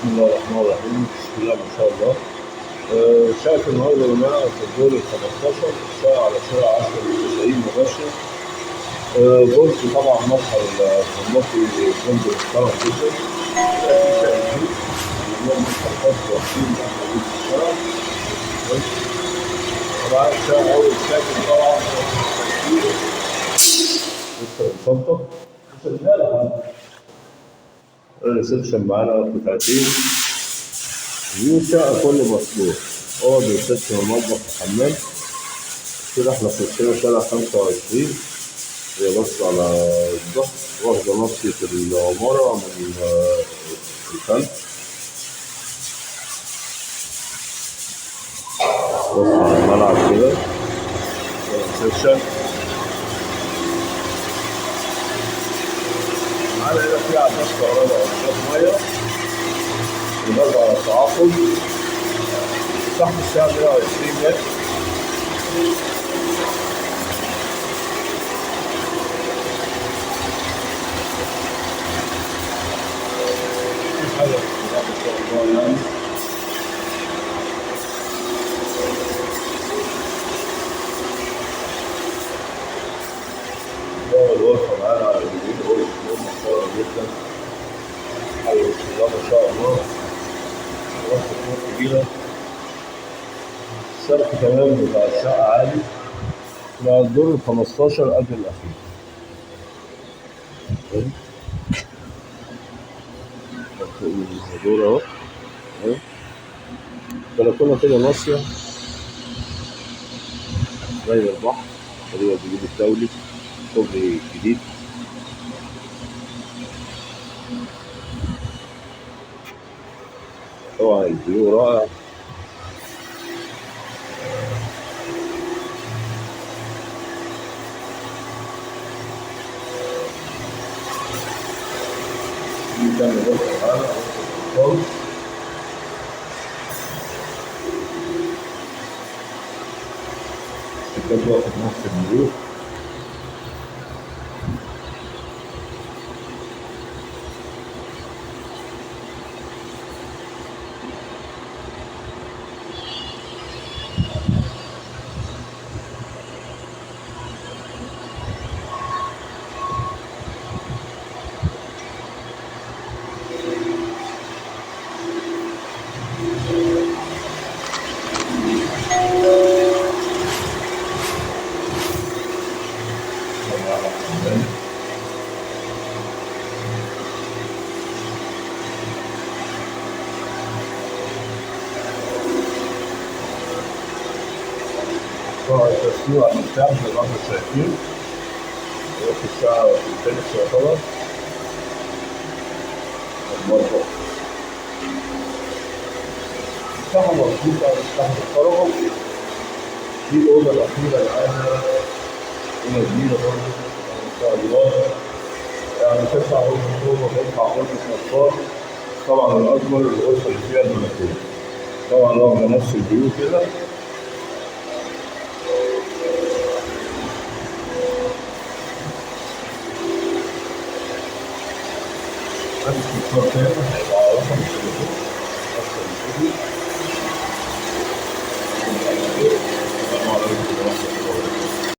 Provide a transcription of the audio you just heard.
بسم الله الرحمن الرحيم، بسم الله ما شاء الله. شقة النهارده يا جماعة في الدور ال 15 الشقة على شارع 10 90 مباشر. برج طبعا مدخل فندقي فندق محترم جدا. في شقتين اللي هو مدخل خاص واقفين تحت بيت الشارع. طبعا الشقة أول ساكن طبعا لسه بنشطب شغالة. الريسبشن معانا قطعتين. دي الشقة كل مطلوب، أوض وسكن ومطبخ وحمام. كده احنا خشينا شارع 25، هي بص على الظهر، واخدة نصية العمارة من الخلف. بص على الملعب كده، الريسبشن. معانا هنا في عداد كهرباء وعداد مية، ونرجع على التعاقد. تحت الساعة 120 متر. حاجة إن شاء الله يعني. ده الغرفة معانا على اليمين، غرفة محترمة جدا. حاجة بسم الله ما شاء الله. غرفة نور كبيرة. السقف كمان بتاع الشقة عالي. مع الدور ال 15 قبل الأخير. الدور أهو. بلكونة كده ناصية زي البحر، طريقة بيجيب الدولي، كوبري جديد. طبعا الفيو رائع. دي تاني غرفة معانا، غرفة الجد واخد نص البيوت. طبعا التسويق على المفتاح زي ما احنا شايفين. في الساعة في الفينش يعتبر. المطبخ مساحة مظبوطة، مساحة محترمة. دي الأوضة الأخيرة معانا، أوضة كبيرة برضه ما شاء الله. يعني تسع غرف نوم وتسع غرف أطفال. طبعا الأكبر الغرفة اللي فيها البلكونة. طبعا واخدة نفس الفيو كده. نفس الصور تاني هيبقى على رقم التليفون نفس الفيديو.